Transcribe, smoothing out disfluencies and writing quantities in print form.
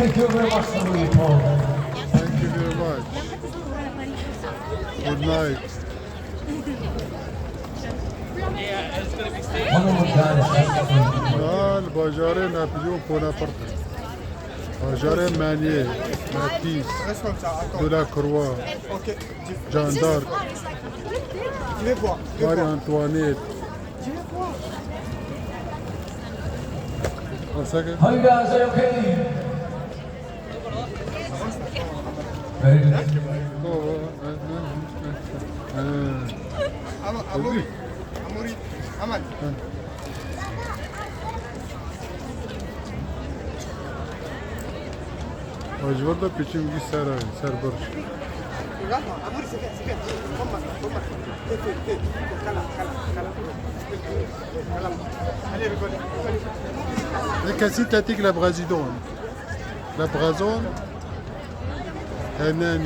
Thank you very much, Paul. Thank you very much. Good night. One more guy. Al Bajare Napoléon Bonaparte. Bajare Manier, Matisse, Delacroix, Jeanne d'Arc, Marie-Antoinette. One second. How you guys? Are you okay? Very good. Ajvada peçimgi ser barış. Et quasi tatik la brasidone. La brazone. Hemen.